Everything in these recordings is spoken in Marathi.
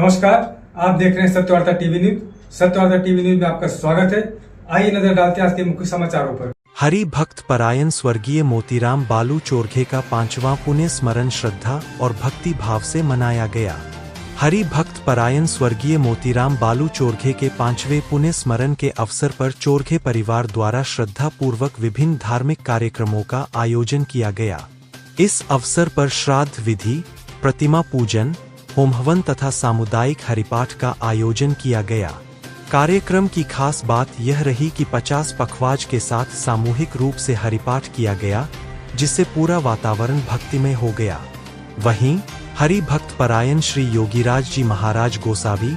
नमस्कार, आप देख रहे हैं Satyavarta TV news. Satyavarta TV news में आपका स्वागत है। आइए नजर डालते हैं आज के मुख्य समाचारों पर। हरि भक्त परायण स्वर्गीय मोतीराम बालू चोरघे का 5वां पुण्य स्मरण श्रद्धा और भक्ति भाव से मनाया गया। हरि भक्त परायण स्वर्गीय मोतीराम बालू चोरघे के 5वें पुण्य स्मरण के अवसर पर चोरघे परिवार द्वारा श्रद्धा पूर्वक विभिन्न धार्मिक कार्यक्रमों का आयोजन किया गया। इस अवसर पर श्राद्ध विधि, प्रतिमा पूजन, होम हवन तथा सामुदायिक हरिपाठ का आयोजन किया गया। कार्यक्रम की खास बात यह रही कि 50 पखवाज के साथ सामूहिक रूप से हरिपाठ किया गया, जिससे पूरा वातावरण भक्तिमय हो गया। वहीं हरि भक्त परायण श्री योगीराज जी महाराज गोसावी,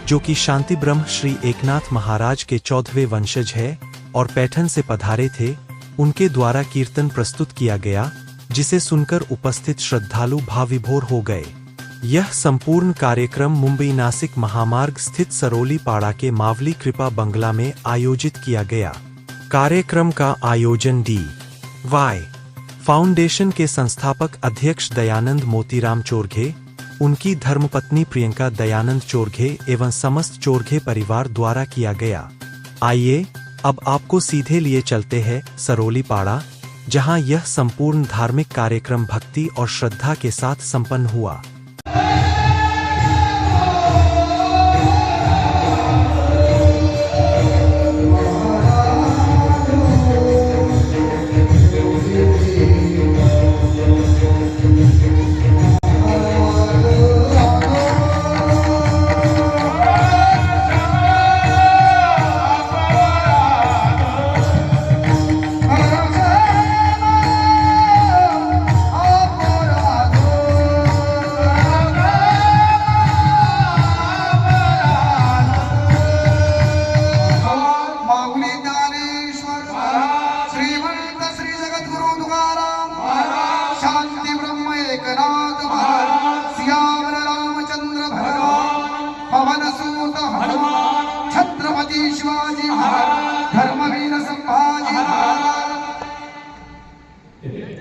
जो कि शांति ब्रह्म श्री एकनाथ महाराज के 14वें वंशज है और पैठन से पधारे थे, उनके द्वारा कीर्तन प्रस्तुत किया गया, जिसे सुनकर उपस्थित श्रद्धालु भावविभोर हो गए। यह संपूर्ण कार्यक्रम मुंबई नासिक महामार्ग स्थित सरोली पाड़ा के मावली कृपा बंगला में आयोजित किया गया। कार्यक्रम का आयोजन डी.वाई. फाउंडेशन के संस्थापक अध्यक्ष दयानंद मोतीराम चोरघे, उनकी धर्मपत्नी प्रियंका दयानंद चोरघे एवं समस्त चोरघे परिवार द्वारा किया गया। आइए अब आपको सीधे लिए चलते हैं सरोली पाड़ा, जहां यह संपूर्ण धार्मिक कार्यक्रम भक्ति और श्रद्धा के साथ संपन्न हुआ। शांति ब्रह्म एकनाथ सियावर रामचंद्र भगवान पवन सूत हनुमान छत्रपति शिवाजी महाराज धर्मवीर संभाजी महाराज।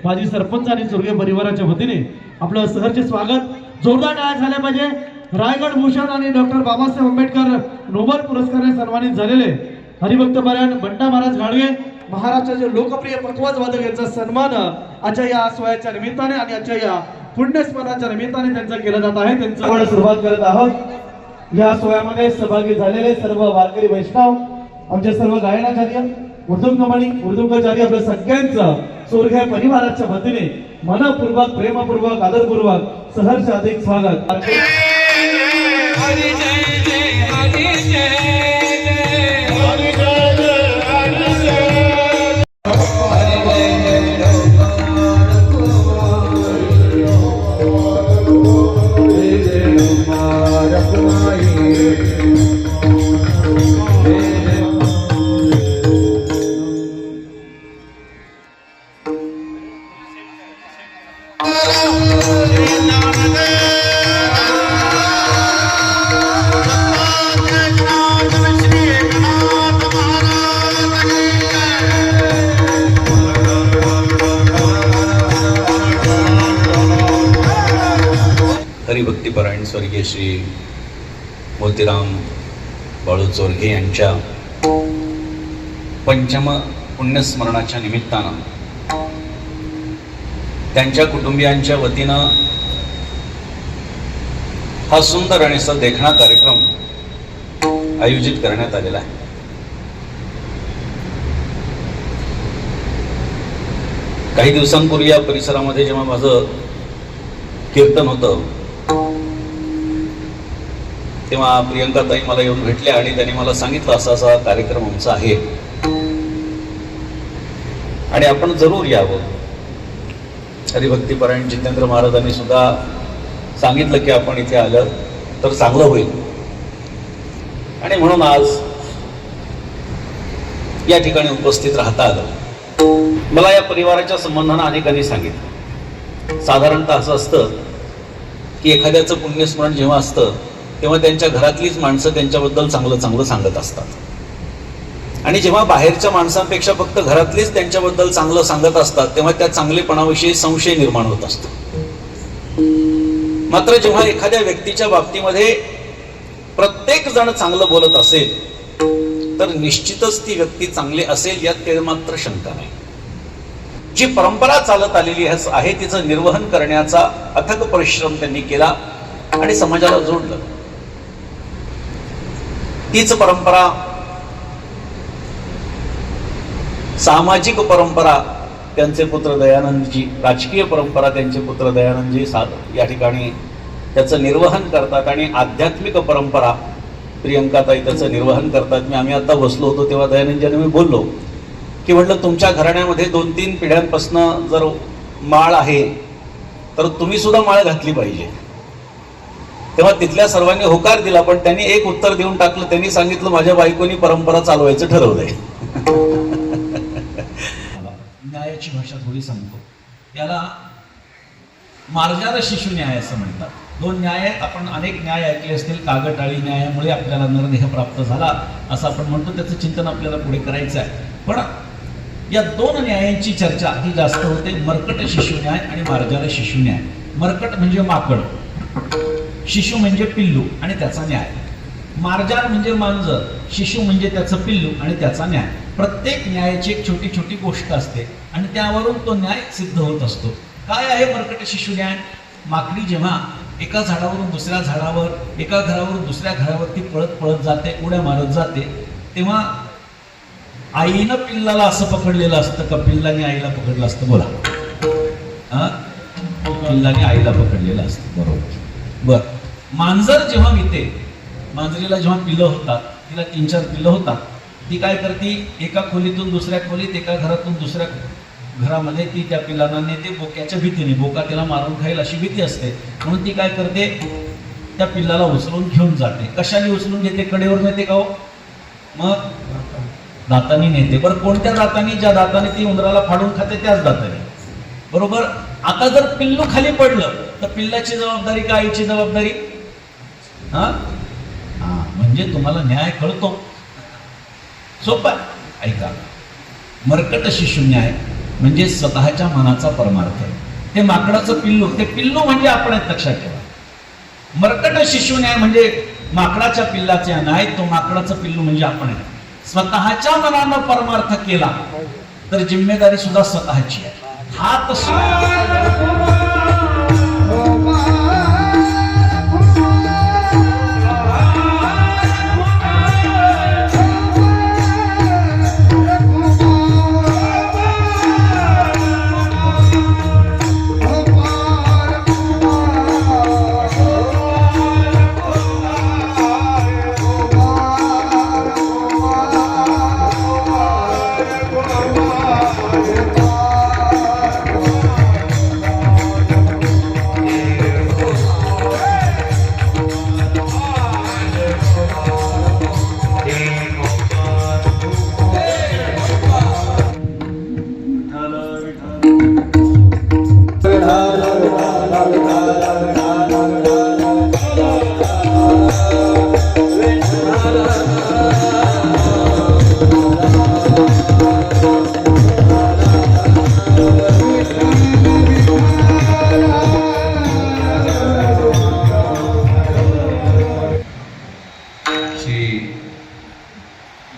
माजी सरपंच आणि चोरघे परिवाराच्या वतीने आपलं सहर्ष स्वागत जोरदार टाळ्या झाल्या पाहिजे। रायगड भूषण आणि डॉक्टर बाबासाहेब आंबेडकर नोबेल पुरस्काराने सन्मानित झालेले हरिभक्त परायण बंटा महाराज घाडगे महाराष्ट्राचे लोकप्रिय पखवाज वादक यांचा सन्मान आजच्या या सोहळ्याच्या निमित्ताने आणि आजच्या या पुण्यस्मरणाच्या निमित्ताने त्यांचा केला जात आहे। त्यांचा आपण सुरुवात करत आहोत। या सोहळ्यामध्ये सहभागी झालेले सर्व वारकरी वैष्णव, आमचे सर्व गायनाचार्य, उर्दुंगाचार्य, आपल्या सगळ्यांचं चोरघे परिवाराच्या वतीने मनपूर्वक, प्रेमपूर्वक, आदरपूर्वक सहर्ष अधिक स्वागत। हरिभक्तीपरायण स्वर्गीय श्री मोतीराम बाळू चोरघे यांच्या 5म पुण्यस्मरणाच्या निमित्तानं त्यांच्या कुटुंबियांच्या वतीनं हा सुंदर आणि देखणा कार्यक्रम आयोजित करण्यात आलेला आहे। काही दिवसांपूर्वी या परिसरामध्ये जेव्हा माझं कीर्तन होतं, तेव्हा प्रियंका ताई मला येऊन भेटल्या आणि त्यांनी मला सांगितलं असा असा कार्यक्रम आमचा आहे आणि आपण जरूर यावं। हरिभक्तीपरायण जितेंद्र महाराजांनी सुद्धा सांगितलं की आपण इथे आलं तर चांगलं होईल आणि म्हणून आज या ठिकाणी उपस्थित राहता आलं। मला या परिवाराच्या संबंधानं अनेकांनी सांगितलं, साधारणतः असं असतं की एखाद्याचं पुण्यस्मरण जेव्हा असतं तेव्हा त्यांच्या घरातलीच माणसं त्यांच्याबद्दल चांगलं चांगलं सांगत असतात आणि जेव्हा बाहेरच्या माणसांपेक्षा फक्त घरातलीच त्यांच्याबद्दल चांगलं सांगत असतात तेव्हा त्या चांगलेपणाविषयी संशय निर्माण होत असतो। मात्र जेव्हा एखाद्या व्यक्तीच्या बाबतीमध्ये प्रत्येक जण चांगलं बोलत असेल तर निश्चितच ती व्यक्ती चांगली असेल यात काही मात्र शंका नाही. जी परंपरा चालत आलेली आहे तिचं निर्वहन करण्याचा अथक परिश्रम त्यांनी केला आणि समाजाला जोडलं. तीच परंपरा, सामाजिक परंपरा त्यांचे पुत्र दयानंदजी, राजकीय परंपरा त्यांचे पुत्र दयानंदजी या ठिकाणी त्याचं निर्वहन करतात आणि आध्यात्मिक परंपरा प्रियंकाताई त्याचं निर्वहन करतात. आम्ही आता बसलो होतो तेव्हा दयानंदजींनी मी बोललो की म्हटलं तुमच्या घराण्यामध्ये 2-3 पिढ्यांपासून जर माळ आहे तर तुम्ही सुद्धा माळ घातली पाहिजे. तेव्हा तिथल्या सर्वांनी होकार दिला, पण त्यांनी एक उत्तर देऊन टाकलं. त्यांनी सांगितलं माझ्या बायकोनी परंपरा चालवायचं ठरवलंय. न्यायाची भाषा थोडी सांगतो. त्याला मार्जारा शिशु न्याय असं म्हणतात. 2 न्याय आपण अनेक न्याय ऐकले असतील. कागटाळी न्यायामुळे आपल्याला नरदेह प्राप्त झाला असं आपण म्हणतो. त्याचं चिंतन आपल्याला पुढे करायचं आहे. पण या 2 न्यायांची चर्चा ही जास्त होते. मर्कट शिशु न्याय आणि मार्जारा शिशु न्याय. मर्कट म्हणजे माकड, शिशु म्हणजे पिल्लू आणि त्याचा न्याय. मार्जार म्हणजे मांजर, शिशु म्हणजे त्याचं पिल्लू आणि त्याचा न्याय. प्रत्येक न्यायाची एक छोटी छोटी गोष्ट असते आणि त्यावरून तो न्याय सिद्ध होत असतो. काय आहे मर्कट शिशु न्याय? माकडी जेव्हा एका झाडावरून दुसऱ्या झाडावर, एका घरावरून दुसऱ्या घरावरती पळत पळत जाते, उड्या मारत जाते, तेव्हा आईनं पिल्लाला असं पकडलेलं असतं का पिल्लाने आईला पकडलं असतं? बोला. पिल्लाने आईला पकडलेलं असतं. बरोबर. बर, मांजर जेव्हा मिते, मांजरीला जेव्हा पिल्लं होतात, तिला 3-4 पिल्लं होतात, ती काय करते? एका खोलीतून दुसऱ्या खोलीत, एका घरातून दुसऱ्या घरामध्ये ती त्या पिल्लांना नेते बोक्याच्या भीतीने. बोका तिला मारून खाईल अशी भीती असते, म्हणून ती काय करते? त्या पिल्लाला उचलून घेऊन जाते. कशाने उचलून घेते? कडेवर नेते का हो? मग दातानी नेते. बरं, कोणत्या दातानी? ज्या दाताने ती उंदराला फाडून खाते त्याच दाताने. बरोबर. आता जर पिल्लू खाली पडलं तर पिल्लाची जबाबदारी का आईची जबाबदारी? म्हणजे तुम्हाला न्याय कळतो. सोपा ऐका. मर्कट शिशु न्याय म्हणजे स्वतःच्या मनाचा परमार्थ. ते माकडाचं पिल्लू, ते पिल्लू म्हणजे आपण लक्षात ठेवा. मर्कट शिशु न्याय म्हणजे माकडाच्या पिल्लाचा न्याय. तो माकडाचं पिल्लू म्हणजे आपण. स्वतःच्या मनानं परमार्थ केला तर जिम्मेदारी सुद्धा स्वतःची आहे. हात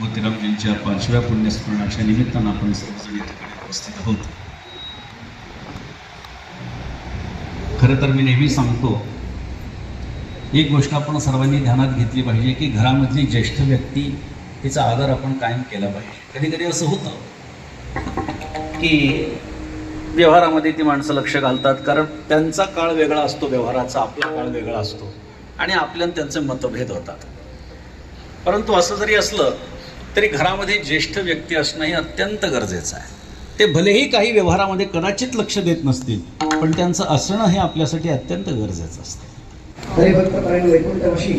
मोतीरामजींच्या 5व्या पुण्यस्मरणाच्या निमित्तानं आपण सर्वजण या ठिकाणी उपस्थित आहोत. खरं तर मी नेहमी सांगतो, एक गोष्ट आपण सर्वांनी ध्यानात घेतली पाहिजे की घरामधली ज्येष्ठ व्यक्ती तिचा आदर आपण कायम केला पाहिजे. कधी कधी असं होतं की व्यवहारामध्ये ती माणसं लक्ष घालतात, कारण त्यांचा काळ वेगळा असतो, व्यवहाराचा आपला काळ वेगळा असतो आणि आपल्याला त्यांचे मतभेद होतात. परंतु असं जरी असलं तरी घरामध्ये ज्येष्ठ व्यक्ती असणं हे अत्यंत गरजेचं आहे. ते भलेही काही व्यवहारामध्ये कदाचित लक्ष देत नसतील, पण त्यांचं असणं हे आपल्यासाठी अत्यंत गरजेचं असतं. हरिभक्तपरायण वैकुंठवासी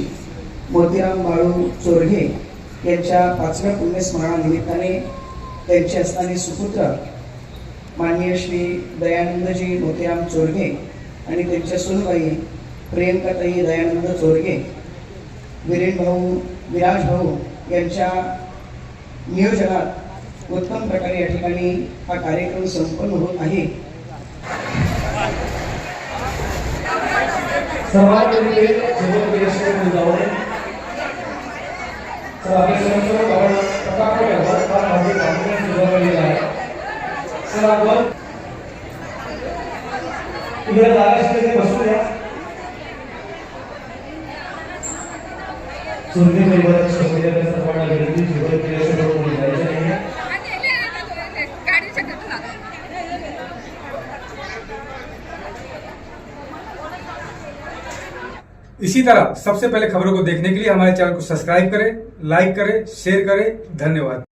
मोतीराम बाळू चोरघे यांच्या 5व्या पुण्यस्मरणानिमित्ताने त्यांचे असणारे सुपुत्र माननीय श्री दयानंदजी मोतीराम चोरघे आणि त्यांच्या सूनबाई प्रियंकाताई दयानंद चोरघे, विरेन भाऊ, विराज भाऊ यांच्या नियोजनात उत्तम प्रकारे या ठिकाणी हा कार्यक्रम संपन्न होत आहे. सर्वात पहिले सगळे बसूया. स्वर्गीय परिवाराच्या सदस्यांना सर्वांना विनंती, जीवन क्रियाशोधक कोणी जायचं नाहीये. इसी तरह सबसे पहले खबरों को देखने के लिए हमारे चैनल को सब्सक्राइब करें, लाइक करें, शेयर करें। धन्यवाद।